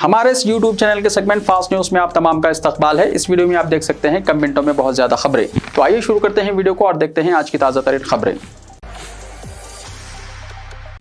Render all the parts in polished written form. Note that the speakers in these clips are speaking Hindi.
हमारे इस YouTube चैनल के सेगमेंट फास्ट न्यूज में आप तमाम का इस्तकबाल है। इस वीडियो में आप देख सकते हैं कम मिनटों में बहुत ज्यादा खबरें। तो आइए शुरू करते हैं वीडियो को और देखते हैं आज की ताजा तरीन खबरें।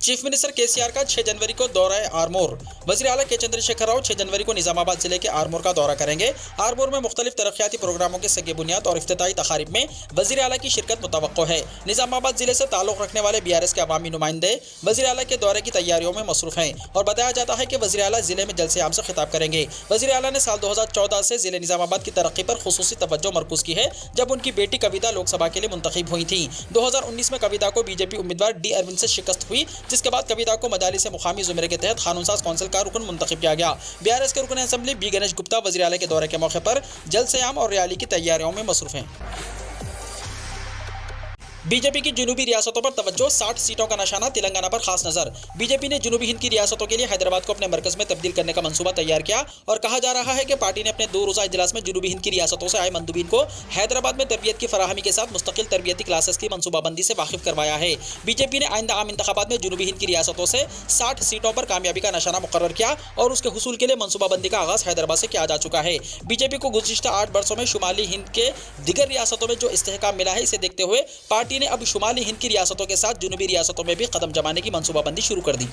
चीफ मिनिस्टर केसीआर का 6 जनवरी को दौरा आरमोर। वज़ीर आला के चंद्रशेखर राव 6 जनवरी को निजामाबाद जिले के आरमोर का दौरा करेंगे। आरमोर में मुख्तलिफ तरक्याती प्रोग्रामों के सगे बुनियाद और इफ्तिताई तकारीब में वज़ीर आला की शिरकत मुतवक्को है। निजामाबाद जिले से ताल्लुक़ रखने वाले BRS के अवामी नुमाइंदे वज़ीर आला के दौरे की तैयारियों में मसरूफ़ हैं और बताया जाता है कि वज़ीर आला जिले में जलसे आम से खिताब करेंगे। वज़ीर आला ने साल 2014 से जिले निजामाबाद की तरक्की पर खुसूसी तवज्जो मरकूज़ की है, जब उनकी बेटी कविता लोकसभा के लिए मुंतखब हुई थी। 2019 में कविता को BJP उम्मीदवार D अरविंद से शिकस्त हुई, जिसके बाद कविता को मजालिस मुकामी ज़ुमरे के तहत कानूनसाज कौंसिल का रुकन मुंतखब किया गया। BRS के रुकन असेंबली B गणेश गुप्ता वज़ीर आला के दौरे के मौके पर जलसे-आम और रैली की तैयारियों में मसरूफ़ हैं। बीजेपी की जुनूबी रियासतों पर तवज्जो, 60 सीटों का निशाना, तेलंगाना पर खास नजर। बीजेपी ने जुनूबी हिंद की रियासतों के लिए हैदराबाद को अपने मरकज में तब्दील करने का मंसूबा तैयार किया और कहा जा रहा है कि पार्टी ने अपने 2 रोज़ा इजलास में जुनूबी हिंद की रियासतों से आए मंदूबीन को हैदराबाद में तरबियत की फराहमी के साथ मुस्तकिल तरबियती क्लासेस की मनसूबाबंदी से वाकिफ करवाया है। बीजेपी ने आइंदा आम इंतखाबात में जुनूबी हिंद की रियासतों से 60 सीटों पर कामयाबी का निशाना मुकर्रर किया और उसके हुसूल के लिए मनसूबाबंदी का आगाज हैदराबाद से किया जा चुका है। बीजेपी को गुज़िश्ता 8 वर्षों में शुमाली हिंद के दिगर रियासतों में जो इस्तेहकाम मिला है, इसे देखते हुए पार्टी ने अब शुमाली हिंद की रियासतों के साथ जुनूबी रियासतों में भी कदम जमाने की मनसूबाबंदी शुरू कर दी।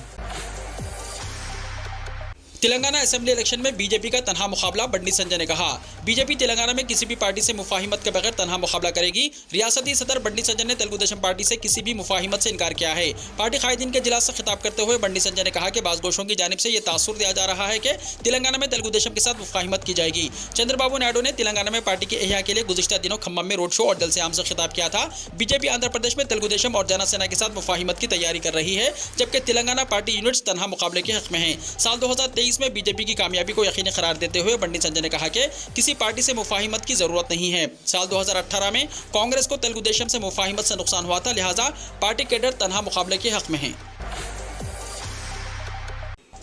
तेलंगाना असेंबली इलेक्शन में बीजेपी का तनहा मुकाबला, बंडी संजय ने कहा। बीजेपी तेलंगाना में किसी भी पार्टी से मुफाहिमत के बगैर तनहा मुकाबला करेगी। रियासती सदर बंडी संजय ने तेलुगु देशम पार्टी से किसी भी मुफाहिमत से इनकार किया है। पार्टी कायदीन के इजलास से खिताब करते हुए बंडी संजय ने कहा कि बाज़ गोशों की जानिब से यह तासुर दिया जा रहा है कि तेलंगाना में तेलुगु देशम के साथ मुफाहिमत की जाएगी। चंद्रबाबू नायडू ने तेलंगाना में पार्टी के एहया के लिए गुज़िश्ता दिनों खम्मम में रोड शो और जलसे आम से खिताब किया था। बीजेपी आंध्र प्रदेश में तेलुगु देशम और जनसेना के साथ मुफाहिमत की तैयारी कर रही है, जबकि तेलंगाना पार्टी यूनिट्स तनहा मुकाबले के हक में हैं। साल 2023 में बीजेपी की कामयाबी को यकीनी करार देते हुए बंडी संजय ने कहा कि किसी पार्टी से मुफाहिमत की जरूरत नहीं है। साल 2018 में कांग्रेस को तेलुगु देशम से मुफाहिमत से नुकसान हुआ था, लिहाजा पार्टी कैडर तनहा मुकाबले के हक में है।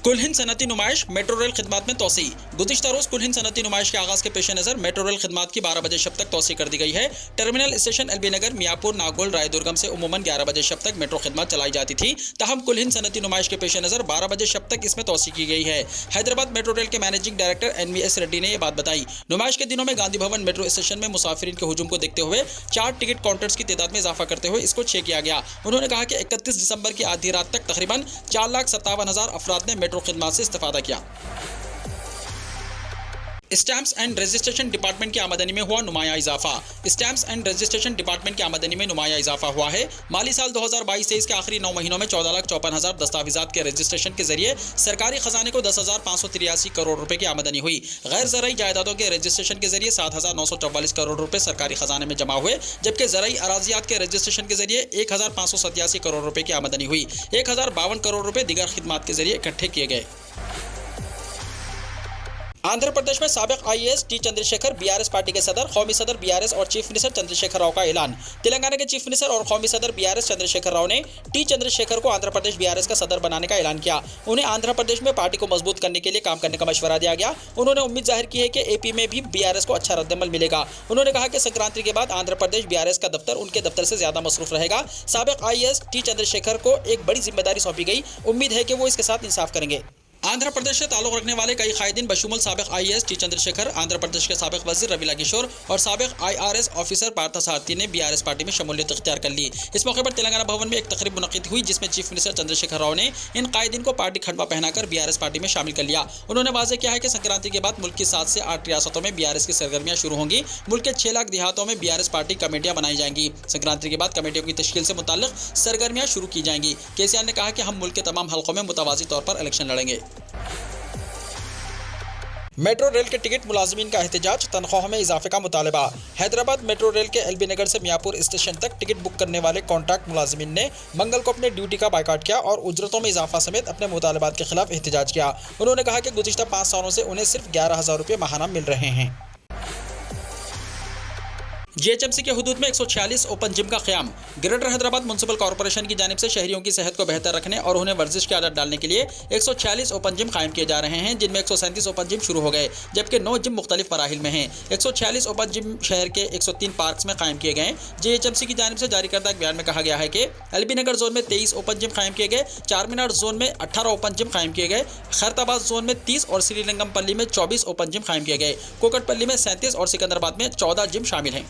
कुल हिंद सनती नुमाइश, मेट्रो रेल खिदमात में तोसी। गुज़िश्ता रोज कुल हिंद सनती नुमाइश के आगाज के पेश नज़र मेट्रो रेल खिदमात की 12 बजे शब तक तोसी कर दी गई है। टर्मिनल स्टेशन एलबी नगर, मियापुर, नागोल, रायदुर्गम से उमूमन 11 बजे शब तक मेट्रो खिदमत चलाई जाती थी। ताहम कुल हिंद सनती नुमाइश के पेश नज़र 12 बजे शब तक इसमें तोसी की गई है। हैदराबाद मेट्रो रेल के मैनेजिंग डायरेक्टर NVS रेड्डी ने यह बात बताई। नुमाइश के दिनों में गांधी भवन मेट्रो स्टेशन में मुसाफिरीन के हुजूम को देखते हुए 4 टिकट काउंटर्स की तादाद में इजाफा करते हुए इसको 6 किया गया। उन्होंने कहा कि 31 दिसंबर की आधी रात तक तकरीबन 4,57,000 अफराद ने मेट्रो खिदमत से इस्तेफादा किया। स्टैम्प्स एंड रजिस्ट्रेशन डिपार्टमेंट की आमदनी में हुआ नुमाया इजाफा। स्टैम्प्स एंड रजिस्ट्रेशन डिपार्टमेंट की आमदनी में नुमाया इजाफा हुआ है। माली साल 2022-23 के आखिरी 9 महीनों में 14,54,000 दस्तावेजात के रजिस्ट्रेशन के जरिए सरकारी खजाने को 10,583 करोड़ रुपए की आमदनी हुई। गैर ज़राई जायदादों के रजिस्ट्रेशन के जरिए 7,944 करोड़ रुपए सरकारी खजाने में जमा हुए, जबकि ज़राई अराजियात के रजिस्ट्रेशन के जरिए 1,587 करोड़ रुपए की आमदनी हुई। 1,052 करोड़ रुपए दीगर खिदमात के जरिए इकट्ठे किए गए। आंध्र प्रदेश में साबिक IAS T Chandrashekhar BRS party के सदर, कौमी सदर BRS और चीफ मिनिस्टर चंद्रशेखर राव का ऐलान। तेलंगाना के चीफ मिनिस्टर और कौमी सदर BRS चंद्रशेखर राव ने T चंद्रशेखर को आंध्र प्रदेश BRS का सदर बनाने का ऐलान किया। उन्हें आंध्र प्रदेश में पार्टी को मजबूत करने के लिए काम करने का मशवरा दिया गया। उन्होंने उम्मीद जाहिर की है कि AP में भी BRS को अच्छा रद्दमल मिलेगा। उन्होंने कहा कि संक्रांति के बाद आंध्र प्रदेश BRS का दफ्तर उनके दफ्तर से ज्यादा मसरूफ रहेगा। साबिक IAS T चंद्रशेखर को एक बड़ी जिम्मेदारी सौंपी गई। उम्मीद है कि वो इसके साथ इंसाफ करेंगे। आंध्र प्रदेश से ताल्लुक़ रखने वाले कई कायदीन बशुमल साबिक IAS T चंद्रशेखर, आंध्र प्रदेश के साबिक वज़ीर रविला किशोर और साबिक IRS ऑफिसर पार्था सारथी ने BRS पार्टी में शमूलियत इख्तियार कर ली। इस मौके पर तेलंगाना भवन में एक तकरीब मुनक़िद हुई, जिसमें चीफ मिनिस्टर चंद्रशेखर राव ने इन कायदीन को पार्टी खंडवा पहनाकर BRS पार्टी में शामिल कर लिया। उन्होंने वाज़ेह किया है कि संक्रांति के बाद मुल्क की 7 से 8 रियासतों में BRS की सरगर्मियाँ शुरू होंगी। मुल्क के 6 लाख देहातों में BRS पार्टी कमेटियाँ बनाई जाएंगी। संक्रांति के बाद कमेटियों की तश्कील से मुताल्लिक़ सरगर्मियाँ शुरू की जाएंगी। केसीआर ने कहा कि हम मुल्क के तमाम हल्कों में मुतवाज़ी तौर पर इलेक्शन लड़ेंगे। मेट्रो रेल के टिकट मुलाजमीन का एहतजाज, तनख्वाह में इजाफे का मुतालबा। हैदराबाद मेट्रो रेल के एलबी नगर से मियापुर स्टेशन तक टिकट बुक करने वाले कॉन्ट्रैक्ट मुलाजमीन ने मंगल को अपने ड्यूटी का बायकॉट किया और उजरतों में इजाफा समेत अपने मुतालबात के खिलाफ एहतजाज किया। उन्होंने कहा कि गुज़िश्ता 5 सालों से उन्हें सिर्फ 11,000 रुपये माहाना मिल रहे हैं। जीएचएमसी के हुदूद में 146 ओपन जिम का क़याम। ग्रेटर हैदराबाद म्युनिसिपल कॉर्पोरेशन की जानिब से शहरियों की सेहत को बेहतर रखने और उन्हें वर्जिश की आदत डालने के लिए 146 ओपन जिम कायम किए जा रहे हैं, जिनमें 137 ओपन जिम शुरू हो गए, जबकि 9 जिम मुख्तलिफ मराहिल में हैं। 146 ओपन जिम शहर के 103 पार्क्स में कायम किए गए। जीएचएमसी की जानिब से जारी करदा एक बयान में कहा गया है कि एलबी नगर जोन में 23 ओपन जिम कायम किए गए, चार मीनार जोन में 18 ओपन जिम कायम किए गए, खैरताबाद जोन में 30 और श्रीलिंगम पल्ली में 24 ओपन जिम कायम किए गए। कोकटपल्ली में 37 और सिकंदराबाद में 14 जिम शामिल हैं।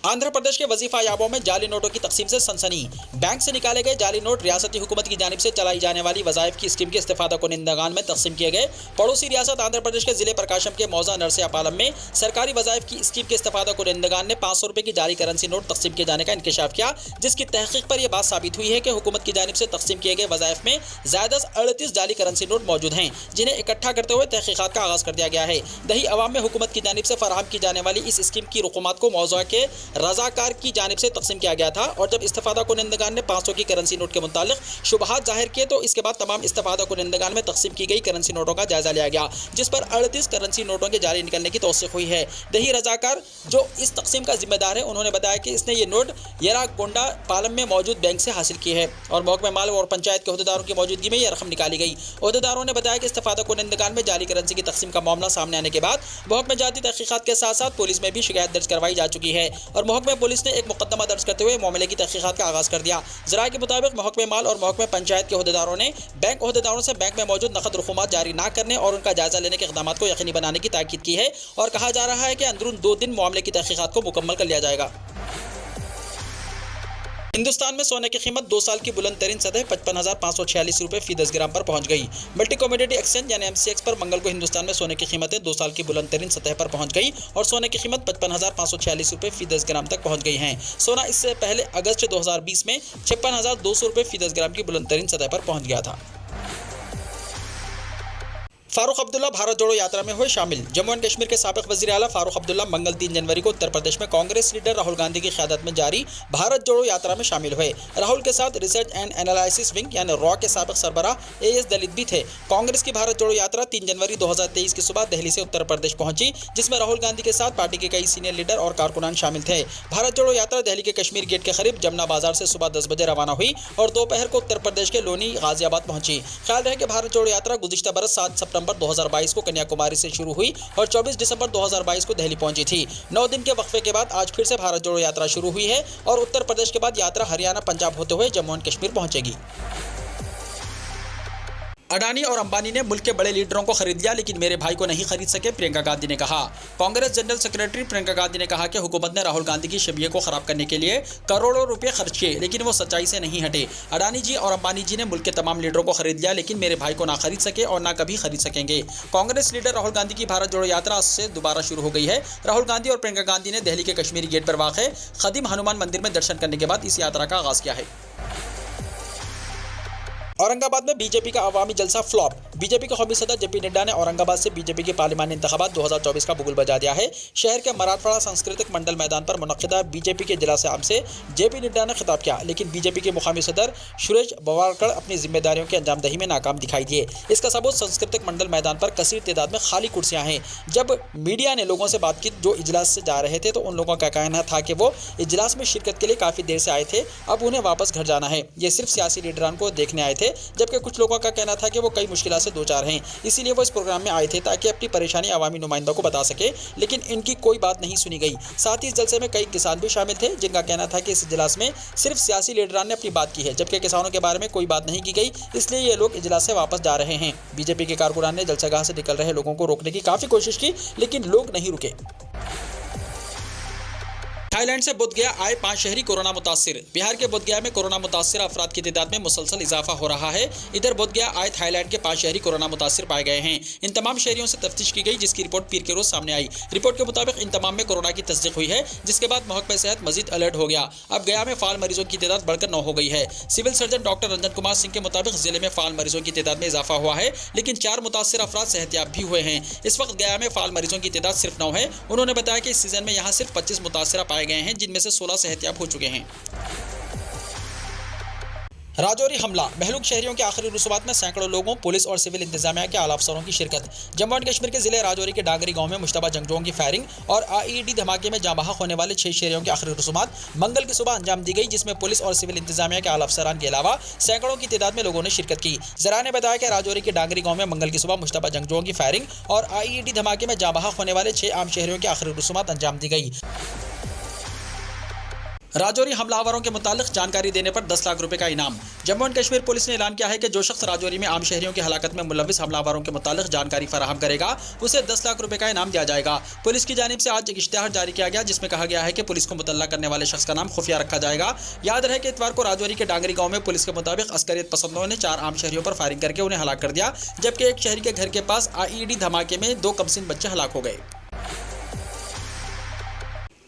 आंध्र प्रदेश के वजीफा याबों में जाली नोटों की तकसीम से सनसनी। बैंक से निकाले गए जाली नोट रियासती हुकूमत की जानिब से चलाई जाने वाली वज़ाइफ की स्कीम के इस्तेफादा कुनिंदगान में तकसीम किए गए। पड़ोसी रियासत आंध्र प्रदेश के जिले प्रकाशम के मौजा नरसियापालम में सरकारी वज़ाइफ की स्कीम के इस्तेफादा कुनिंदगान ने 500 रुपये की जाली करेंसी नोट तकसीम किए जाने का इंकशाफ किया, जिसकी तहकीक पर यह बात साबित हुई है कि हुकूमत की जानिब से तकसीम किए गए वज़ाइफ में ज़्यादा 38 जाली करेंसी नोट मौजूद हैं, जिन्हें इकट्ठा करते हुए तहकीकात का आगाज़ कर दिया गया है। दही अवाम में हुकूमत की जानिब से फराहम की जाने वाली इस स्कीम की रकूमात को मौज़ा के रज़ाकार की जानिब से तकसीम किया गया था, और जब इस्तेफादा कुनिंदगान ने 500 की करेंसी नोट के मुतालिक शुबहात जाहिर किए तो इसके बाद तमाम इस्तेफादा कुनिंदगान में तकसीम की गई करेंसी नोटों का जायजा लिया गया, जिस पर 38 करेंसी नोटों के जारी निकलने की तौसीक हुई है। दही रज़ाकार जो इस तकसीम का जिम्मेदार है, उन्होंने बताया कि इसने ये नोट येरागोंडा पालम में मौजूद बैंक से हासिल की है और महकमे माल और पंचायत के अहदेदारों की मौजूदगी में यह रकम निकाली गई। अहदेदारों ने बताया कि इस्तेफादा कुनिंदगान में जाली करेंसी की तकसीम का मामला सामने आने के बाद महकमे जाती तहकीकात के साथ साथ पुलिस में भी शिकायत दर्ज करवाई जा चुकी है और महकमे पुलिस ने एक मुकदमा दर्ज करते हुए मामले की तहकीकात का आगाज़ कर दिया। ज़राए के मुताबिक महकमे माल और महकमे पंचायत के अहदेदारों ने बैंक अहदेदारों से बैंक में मौजूद नकद रकूमात जारी न करने और उनका जायजा लेने के इक़दामात को यकीनी बनाने की ताकीद की है और कहा जा रहा है कि अंदरून 2 दिन मामले की तहकीकात को मुकम्मल कर लिया जाएगा। हिंदुस्तान में सोने की कीमत 2 साल की बुलंद तरीन सतह 55,546 रुपये फी 10 ग्राम पर पहुंच गई। मल्टी कमोडिटी एक्सचेंज यानी MCX पर मंगल को हिंदुस्तान में सोने की कीमतें 2 साल की बुलंद तरीन सतह पर पहुंच गई और सोने की कीमत 55,546 रुपये फी 10 ग्राम तक पहुंच गई हैं। सोना इससे पहले अगस्त 2020 में 56,200 रुपये फी 10 ग्राम की बुलंद तरीन सतह पर पहुंच गया था। फारूक अब्दुल्ला भारत जोड़ो यात्रा में हुए शामिल। जम्मू एंड कश्मीर के साबिक वज़ीर आला फारूक अब्दुल्ला मंगल 3 जनवरी को उत्तर प्रदेश में कांग्रेस लीडर राहुल गांधी की क़यादत में जारी भारत जोड़ो यात्रा में शामिल हुए। राहुल के साथ रिसर्च एंड एनालिसिस विंग यानी रॉ के साबिक सरबराह AS दलित भी थे। कांग्रेस की भारत जोड़ो यात्रा 3 जनवरी 2023 की सुबह दिल्ली से उत्तर प्रदेश पहुंची, जिसमें राहुल गांधी के साथ पार्टी के कई सीनियर लीडर और कारकुनान शामिल थे। भारत जोड़ो यात्रा दिल्ली के कश्मीर गेट के करीब जमुना बाजार से सुबह 10 बजे रवाना हुई और दोपहर को उत्तर प्रदेश के लोनी गाजियाबाद पहुंची। ख्याल रहे कि भारत जोड़ो यात्रा गुज़िश्ता बरस 7 सितंबर 2022 को कन्याकुमारी से शुरू हुई और 24 दिसंबर 2022 को दिल्ली पहुंची थी। 9 दिन के वक्फे के बाद आज फिर से भारत जोड़ो यात्रा शुरू हुई है और उत्तर प्रदेश के बाद यात्रा हरियाणा पंजाब होते हुए जम्मू एंड कश्मीर पहुंचेगी। अडानी और अंबानी ने मुल्क के बड़े लीडरों को खरीद लिया, लेकिन मेरे भाई को नहीं खरीद सके, प्रियंका गांधी ने कहा। कांग्रेस जनरल सेक्रेटरी प्रियंका गांधी ने कहा कि हुकूमत ने राहुल गांधी की शबियत को खराब करने के लिए करोड़ों रुपए खर्च किए, लेकिन वो सच्चाई से नहीं हटे। अडानी जी और अंबानी जी ने मुल्क के तमाम लीडरों को खरीद लिया, लेकिन मेरे भाई को ना खरीद सके और ना कभी खरीद सकेंगे। कांग्रेस लीडर राहुल गांधी की भारत जोड़ो यात्रा आज से दोबारा शुरू हो गई है। राहुल गांधी और प्रियंका गांधी ने दिल्ली के कश्मीरी गेट पर वाक़ खदीम हनुमान मंदिर में दर्शन करने के बाद इस यात्रा का आगाज़ किया है। औरंगाबाद में बीजेपी का अवामी जलसा फ्लॉप। बीजेपी के कौमी सदर JP नड्डा ने औरंगाबाद से बीजेपी के पार्लिमानी इंतखाबात 2024 का बुगुल बजा दिया है। शहर के मराठवाड़ा सांस्कृतिक मंडल मैदान पर मुनक्किदा बीजेपी के इजलास आम से JP नड्डा ने खिताब किया, लेकिन बीजेपी के मुकामी सदर सुरेश बवारकर अपनी जिम्मेदारियों की अंजामदही में नाकाम दिखाई दिए। इसका सबूत सांस्कृतिक मंडल मैदान पर कसीर तादाद में खाली कुर्सियां हैं। जब मीडिया ने लोगों से बात की जो इजलास से जा रहे थे, तो उन लोगों का कहना था कि वो इजलास में शिरकत के लिए काफ़ी देर से आए थे, अब उन्हें वापस घर जाना है। ये सिर्फ सियासी लीडरान को देखने आए थे, जबकि कुछ लोगों का कहना था कि वो कई मुश्किलों से दो चार हैं, इसीलिए वो इस प्रोग्राम में आए थे ताकि अपनी परेशानी अवामी नुमाइंदों को बता सके, लेकिन इनकी कोई बात नहीं सुनी गई। साथ ही इस जलसे में कई किसान भी शामिल थे, जिनका कहना था कि इस इजलास में सिर्फ सियासी लीडरान ने अपनी बात की है, जबकि किसानों के बारे में कोई बात नहीं की गई, इसलिए ये लोग इजलास से वापस जा रहे हैं। बीजेपी के कारकुनान ने जलसागाह से निकल रहे लोगों को रोकने की काफ़ी कोशिश की, लेकिन लोग नहीं रुके। थाईलैंड से बोधगया आए 5 शहरी कोरोना मुतासिर। बिहार के बोधगया में कोरोना मुतासिर अफराद की तादाद में मुसलसल इजाफा हो रहा है। इधर बोधगया आए थाईलैंड के 5 शहरी कोरोना मुतासिर पाए गए हैं। इन तमाम शहरियों से तफ्तीश की गई, जिसकी रिपोर्ट पीर के रोज सामने आई। रिपोर्ट के मुताबिक इन तमाम में कोरोना की तस्दीक हुई है, जिसके बाद महकमा सेहत मजीद अलर्ट हो गया। अब गया में फाल मरीजों की तादाद बढ़कर 9 हो गई है। Civil surgeon doctor Ranjan Kumar Singh के मुताबिक जिले में फाल मरीजों की तादाद में इजाफा हुआ है, लेकिन 4 मुतासिर अफराद सेहतियाब भी हुए हैं। इस वक्त गया में फाल मरीजों की तादाद सिर्फ 9 है। उन्होंने बताया कि इस सीजन में यहाँ सिर्फ 25 मुतासिर पाए गए हैं, जिनमें से 16 सेहतियाब हो चुके हैं। राजौरी हमला, महलूक शहरियों के आखिरी रसूमात में सैकड़ों लोगों, पुलिस और सिविल इंतजामिया के आला अफसरों की शिरकत। जम्मू एंड कश्मीर के जिले राजौरी के डांगरी गांव में मुश्तबा जंगजुओं की फायरिंग और आईईडी धमाके में जाँ बहक होने वाले 6 शहरियों के आखिरी रसूमात मंगल की सुबह अंजाम दी गई, जिसमें पुलिस और सिविल इंतजामिया के आला अफसरान के अलावा सैकड़ों की तादाद में लोगों ने शिरकत की। जरा ने बताया कि राजौरी के डांगरी गांव में मंगल की सुबह मुश्तबा जंगजुओं की फायरिंग और आईईडी धमाके में जाँ बहक होने वाले 6 आम शहरियों के आखिरी रसूमात अंजाम दी गई। राजौरी हमलावरों के मुतालिक जानकारी देने पर 10 लाख रुपए का इनाम। जम्मू एंड कश्मीर पुलिस ने ऐलान किया है कि जो शख्स राजौरी में आम शहरियों की हलाकत में मुलविस हमलावरों के मुतालिक जानकारी फराहम करेगा, उसे 10 लाख रुपए का इनाम दिया जाएगा। पुलिस की जानिब से आज एक इश्तिहार जारी किया गया, जिसमें कहा गया है कि पुलिस को मुतल्ला करने वाले शख्स का नाम खुफिया रखा जाएगा। याद रहे कि इतवार को राजौरी के डांगरी गांव में पुलिस के मुताबिक अस्करियत पसंदों ने 4 आम शहरियों पर फायरिंग करके उन्हें हलाक कर दिया, जबकि एक शहरी के घर के पास आईईडी धमाके में 2 कमसिन बच्चे हलाक हो गए।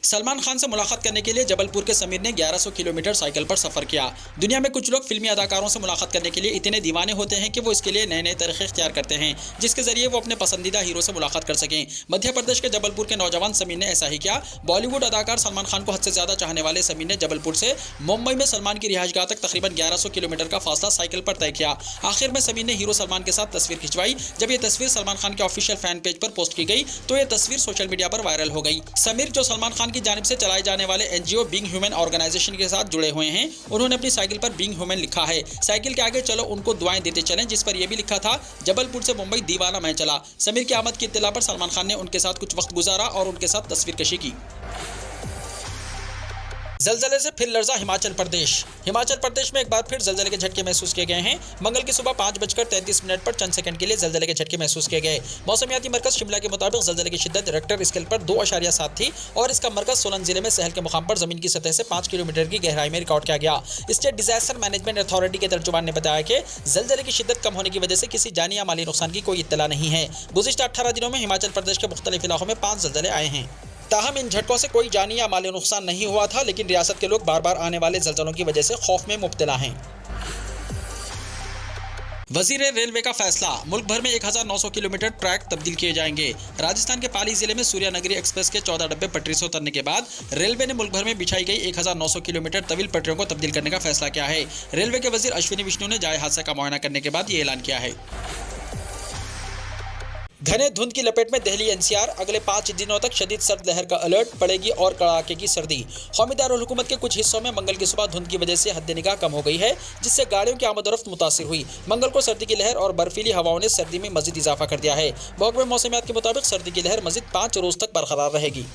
सलमान खान से मुलाकात करने के लिए जबलपुर के समीर ने 1100 किलोमीटर साइकिल पर सफर किया। दुनिया में कुछ लोग फिल्मी अदाकारों से मुलाकात करने के लिए इतने दीवाने होते हैं कि वो इसके लिए नए नए तरीके इख्तियार करते हैं, जिसके जरिए वो अपने पसंदीदा हीरो से मुलाकात कर सकें। मध्य प्रदेश के जबलपुर के नौजवान समीर ने ऐसा ही किया। बॉलीवुड अदाकार सलमान खान को हद से ज्यादा चाहने वाले समीर ने जबलपुर से मुंबई में सलमान की रिहायशगाह तक तकरीबन 1100 किलोमीटर का फासला साइकिल पर तय किया। आखिर में समीर ने हीरो सलमान के साथ तस्वीर खिंचवाई। जब ये तस्वीर सलमान खान के ऑफिशियल फैन पेज पर पोस्ट की गई तो ये तस्वीर सोशल मीडिया पर वायरल हो गई। समीर, जो सलमान खान की जानिब से चलाए जाने वाले एनजीओ बीइंग ह्यूमन ऑर्गेनाइजेशन के साथ जुड़े हुए हैं, उन्होंने अपनी साइकिल पर बीइंग ह्यूमन लिखा है। साइकिल के आगे चलो उनको दुआएं देते चलें, जिस पर यह भी लिखा था जबलपुर से मुंबई दीवाना मैं चला। समीर की आमद की इत्तला पर सलमान खान ने उनके साथ कुछ वक्त गुजारा और उनके साथ तस्वीरकशी की। जलजले से फिर लर्जा हिमाचल प्रदेश। हिमाचल प्रदेश में एक बार फिर जलजले के झटके महसूस किए गए हैं। मंगल की सुबह 5:33 पर चंद सेकंड के लिए जलजले के झटके महसूस किए गए। मौसमियाती मरकज शिमला के मुताबिक जलजले की शिद्दत रिक्टर स्केल पर 2.7 थी और इसका मरकज सोलन जिले में सहल के मुकाम पर जमीन की सतह से 5 किलोमीटर की गहराई में रिकॉर्ड किया गया। स्टेट डिजास्टर मैनेजमेंट अथॉरिटी के तर्जुमान ने बताया कि जलजले की शिद्दत कम होने की वजह से किसी जानी या माली नुकसान की कोई इत्तला नहीं है। गुज़िश्ता 18 दिनों में हिमाचल प्रदेश के मुख्तलिफ इलाकों में 5 जलजले आए हैं। ताहम इन झटकों से कोई जानी या माली नुकसान नहीं हुआ था, लेकिन रियासत के लोग बार बार आने वाले जलजलों की वजह से खौफ में मुब्तला हैं। वजीर रेलवे का फैसला, मुल्क भर में 1900 किलोमीटर ट्रैक तब्दील किए जाएंगे। राजस्थान के पाली जिले में सूर्यनगरी एक्सप्रेस के 14 डब्बे पटरी से उतरने के बाद रेलवे ने मुल्क भर में बिछाई गई 1900 किलोमीटर तवील पटरियों को तब्दील करने का फैसला किया है। रेलवे के वजीर अश्विनी विष्णु ने जाए हादसे का मुआयना करने के बाद ये ऐलान किया है। घने धुंध की लपेट में दिल्ली एनसीआर, अगले 5 दिनों तक शदीद सर्द लहर का अलर्ट, पड़ेगी और कड़ाके की सर्दी। कौमी दारुल हुकूमत के कुछ हिस्सों में मंगल की सुबह धुंध की वजह से हद निगाह कम हो गई है, जिससे गाड़ियों की आमद-ओ-रफ्त मुतासिर हुई। मंगल को सर्दी की लहर और बर्फीली हवाओं ने सर्दी में मजीद इजाफा कर दिया है। महकमे मौसमियात के मुताबिक सर्दी की लहर मजीद 5 रोज तक बरकरार रहेगी।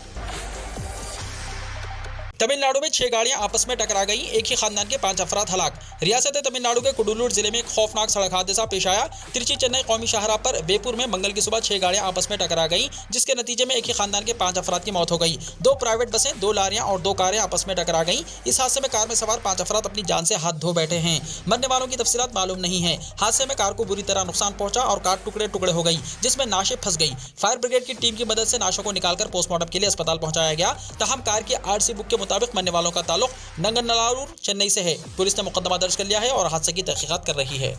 तमिलनाडु में 6 गाड़ियां आपस में टकरा गई, एक ही खानदान के 5 अफराद हलाक। रियासत तमिलनाडु के कुडुलूर जिले में एक खौफनाक सड़क हादसा पेश आया। तिरची चेन्नई कौमी शाहराह पर बेपुर में मंगल की सुबह 6 गाड़ियां आपस में टकरा गई, जिसके नतीजे में एक ही खानदान के 5 अफराद की मौत हो गई। 2 प्राइवेट बसें, 2 लारियां और 2 कारें आपस में टकरा गई। इस हादसे में कार में सवार 5 अफराद अपनी जान से हाथ धो बैठे हैं। मरने वालों की तफसीलात मालूम नहीं है। हादसे में कार को बुरी तरह नुकसान पहुंचा और कार टुकड़े टुकड़े हो गई, जिसमें नाशें फंस गई। फायर ब्रिगेड की टीम की मदद से नाशों को निकालकर पोस्टमार्टम के लिए अस्पताल पहुंचाया गया। तहम कार की आरसी बुक के मुताबिक मरने वालों का ताल्लुक नंगनल्लाउर चेन्नई से है। पुलिस ने मुकदमा दर्ज कर लिया है और हादसे की तहकीकात कर रही है।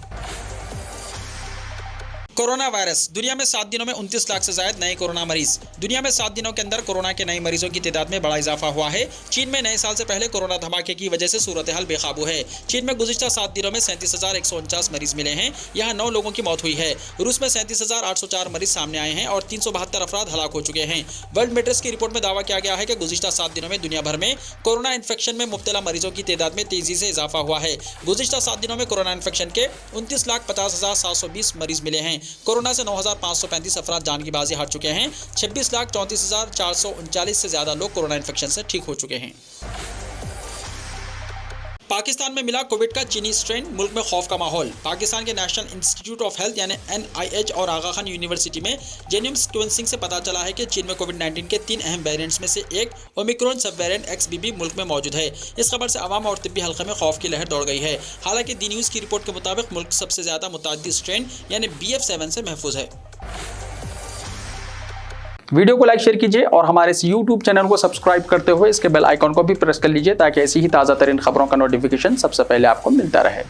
कोरोना वायरस, दुनिया में 7 दिनों में 29 लाख से ज्यादा नए कोरोना मरीज। दुनिया में 7 दिनों के अंदर कोरोना के नए मरीजों की तादाद में बड़ा इजाफा हुआ है। चीन में नए साल से पहले कोरोना धमाके की वजह से सूरत हाल बेकाबू है। चीन में गुज़िश्ता 7 दिनों में 37,149 मरीज मिले हैं। यहाँ 9 लोगों की मौत हुई है। रूस में 37,804 मरीज सामने आए हैं और 372 अफराद हलाक हो चुके हैं। वर्ल्ड मेट्रेस की रिपोर्ट में दावा किया गया है कि गुज़िश्ता 7 दिनों में दुनिया भर में कोरोना इन्फेक्शन में मुब्तला मरीजों की तादाद में तेजी से इजाफा हुआ है। गुज़िश्ता 7 दिनों में कोरोना इन्फेक्शन के 29,50,720 मरीज मिले हैं। कोरोना से 9,535 अफराद जान की बाजी हार चुके हैं। 26,34,439 से ज्यादा लोग कोरोना इन्फेक्शन से ठीक हो चुके हैं। पाकिस्तान में मिला कोविड का चीनी स्ट्रेन, मुल्क में खौफ का माहौल। पाकिस्तान के नेशनल इंस्टीट्यूट ऑफ हेल्थ यानी NIH और आगा खान यूनिवर्सिटी में जेन्यूम सीक्वेंसिंग से पता चला है कि चीन में कोविड-19 के 3 अहम वेरिएंट्स में से एक ओमिक्रॉन सब वेरिएंट XBB मुल्क में मौजूद है। इस खबर से अवाम और तिब्बी हल्के में खौफ की लहर दौड़ गई है। हालांकि दी न्यूज़ की रिपोर्ट के मुताबिक मुल्क सबसे ज्यादा मुताद्दी स्ट्रेन यानी BF7 से महफूज है। वीडियो को लाइक शेयर कीजिए और हमारे इस YouTube चैनल को सब्सक्राइब करते हुए इसके बेल आइकॉन को भी प्रेस कर लीजिए, ताकि ऐसी ही ताज़ा तरीन खबरों का नोटिफिकेशन सबसे पहले आपको मिलता रहे।